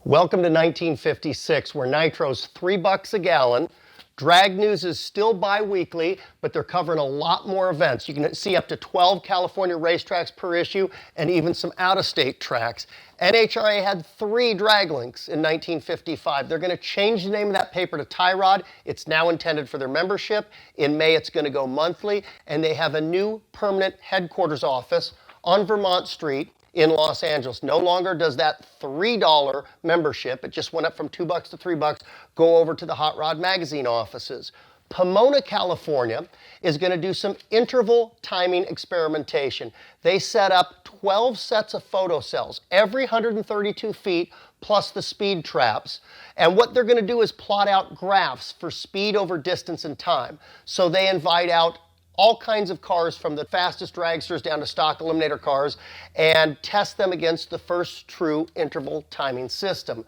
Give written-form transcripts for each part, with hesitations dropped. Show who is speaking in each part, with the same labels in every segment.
Speaker 1: Welcome to 1956, where nitro's $3 a gallon. Drag news is still bi-weekly, but they're covering a lot more events. You can see up to 12 California racetracks per issue and even some out-of-state tracks. NHRA had 3 drag links in 1955. They're going to change the name of that paper to Tyrod. It's now intended for their membership. In May, it's going to go monthly, and they have a new permanent headquarters office on Vermont Street in Los Angeles. No longer does that $3 membership, it just went up from $2 to $3, go over to the Hot Rod Magazine offices. Pomona, California is going to do some interval timing experimentation. They set up 12 sets of photo cells, every 132 feet, plus the speed traps. And what they're going to do is plot out graphs for speed over distance and time. So they invite out all kinds of cars from the fastest dragsters down to stock eliminator cars and test them against the first true interval timing system.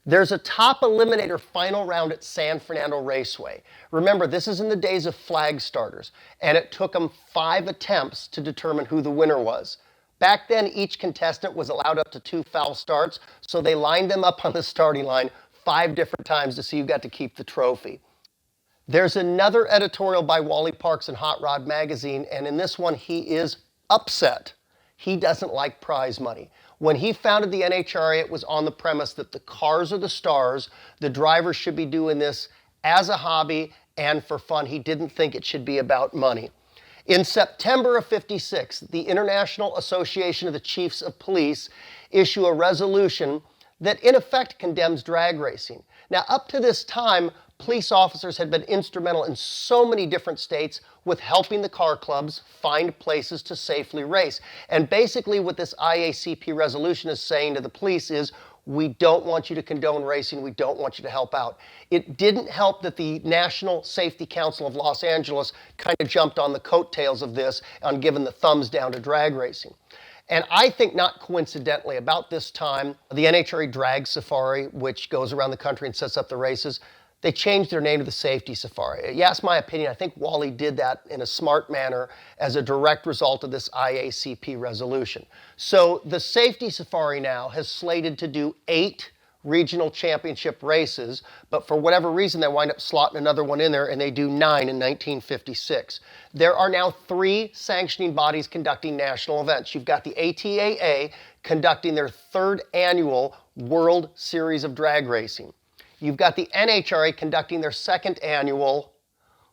Speaker 1: There's a top eliminator final round at San Fernando Raceway. Remember, this is in the days of flag starters, and it took them 5 attempts to determine who the winner was. Back then, each contestant was allowed up to 2 foul starts, so they lined them up on the starting line 5 different times to see who got to keep the trophy. There's another editorial by Wally Parks in Hot Rod Magazine, and in this one, he is upset. He doesn't like prize money. When he founded the NHRA, it was on the premise that the cars are the stars, the drivers should be doing this as a hobby and for fun. He didn't think it should be about money. In September of '56, the International Association of the Chiefs of Police issue a resolution that in effect condemns drag racing. Now, up to this time, police officers had been instrumental in so many different states with helping the car clubs find places to safely race. And basically what this IACP resolution is saying to the police is, we don't want you to condone racing, we don't want you to help out. It didn't help that the National Safety Council of Los Angeles kind of jumped on the coattails of this and given the thumbs down to drag racing. And I think not coincidentally, about this time, the NHRA Drag Safari, which goes around the country and sets up the races, they changed their name to the Safety Safari. You ask my opinion, I think Wally did that in a smart manner as a direct result of this IACP resolution. So the Safety Safari now has slated to do 8 regional championship races, but for whatever reason they wind up slotting another one in there and they do 9 in 1956. There are now 3 sanctioning bodies conducting national events. You've got the ATAA conducting their 3rd annual World Series of Drag Racing. You've got the NHRA conducting their 2nd annual,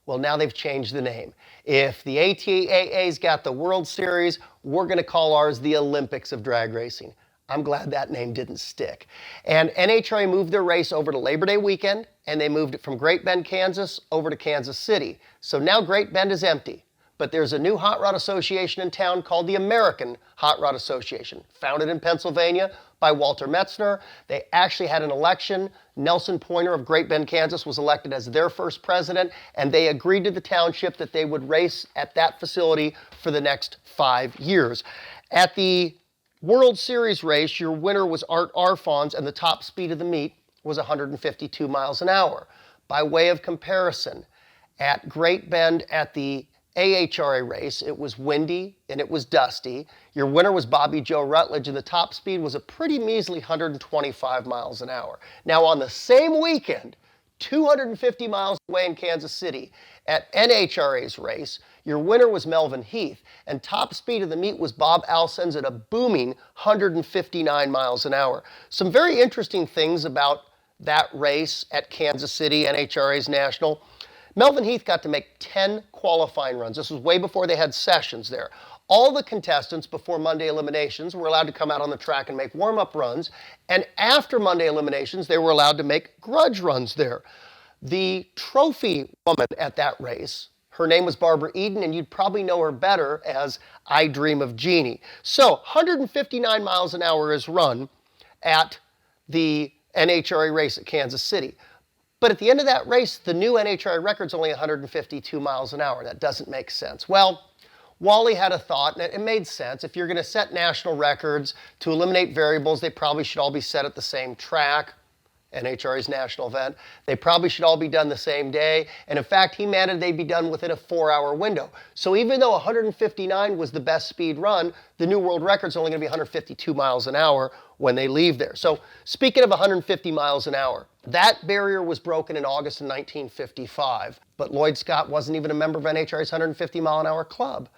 Speaker 1: well, now they've changed the name. If the ATAA's got the World Series, we're going to call ours the Olympics of Drag Racing. I'm glad that name didn't stick. And NHRA moved their race over to Labor Day weekend, and they moved it from Great Bend, Kansas, over to Kansas City. So now Great Bend is empty. But there's a new hot rod association in town called the American Hot Rod Association, founded in Pennsylvania by Walter Metzner. They actually had an election. Nelson Pointer of Great Bend, Kansas was elected as their first president, and they agreed to the township that they would race at that facility for the next 5 years. At the World Series race, your winner was Art Arfons, and the top speed of the meet was 152 miles an hour. By way of comparison, at Great Bend at the AHRA race, it was windy and it was dusty. Your winner was Bobby Joe Rutledge, and the top speed was a pretty measly 125 miles an hour. Now, on the same weekend, 250 miles away in Kansas City, at NHRA's race, your winner was Melvin Heath, and top speed of the meet was Bob Alsens at a booming 159 miles an hour. Some very interesting things about that race at Kansas City, NHRA's National. Melvin Heath got to make 10 qualifying runs. This was way before they had sessions there. All the contestants before Monday eliminations were allowed to come out on the track and make warm-up runs, and after Monday eliminations, they were allowed to make grudge runs there. The trophy woman at that race, her name was Barbara Eden, and you'd probably know her better as I Dream of Jeannie. So 159 miles an hour is run at the NHRA race at Kansas City. But at the end of that race, the new NHRA record's only 152 miles an hour. That doesn't make sense. Well, Wally had a thought, and it made sense. If you're going to set national records to eliminate variables, they probably should all be set at the same track. NHRA's national event. They probably should all be done the same day. And in fact, he mandated they'd be done within a 4-hour window. So even though 159 was the best speed run, the new world record's only going to be 152 miles an hour when they leave there. So speaking of 150 miles an hour, that barrier was broken in August of 1955. But Lloyd Scott wasn't even a member of NHRA's 150 mile an hour club.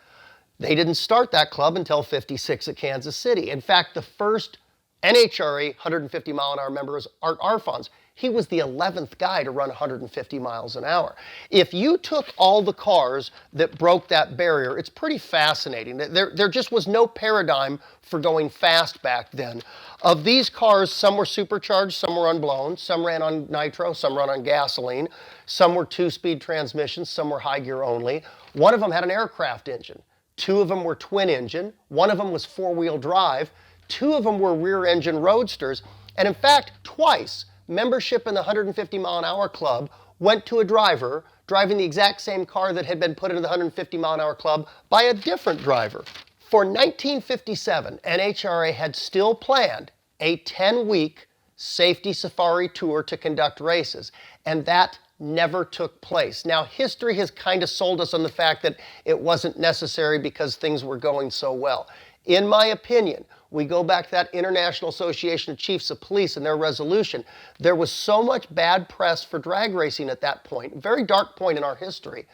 Speaker 1: They didn't start that club until 56 at Kansas City. In fact, the first NHRA 150 mile an hour member is Art Arfons. He was the 11th guy to run 150 miles an hour. If you took all the cars that broke that barrier, it's pretty fascinating. There just was no paradigm for going fast back then. Of these cars, some were supercharged, some were unblown, some ran on nitro, some ran on gasoline, some were 2-speed transmissions, some were high gear only. One of them had an aircraft engine. 2 of them were twin engine. 1 of them was 4-wheel drive. 2 of them were rear engine roadsters. And in fact, twice, membership in the 150 mile an hour club went to a driver driving the exact same car that had been put into the 150 mile an hour club by a different driver. For 1957, NHRA had still planned a 10-week safety safari tour to conduct races, and that never took place. Now, history has kind of sold us on the fact that it wasn't necessary because things were going so well. In my opinion, we go back to that International Association of Chiefs of Police and their resolution. There was so much bad press for drag racing at that point, a very dark point in our history,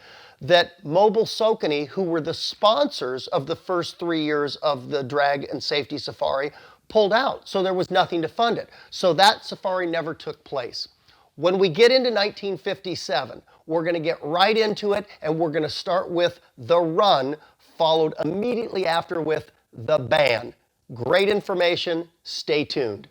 Speaker 1: that Mobil Socony, who were the sponsors of the first 3 years of the drag and safety safari, pulled out. So there was nothing to fund it. So that safari never took place. When we get into 1957, we're going to get right into it, and we're going to start with the run, followed immediately after with the ban. Great information. Stay tuned.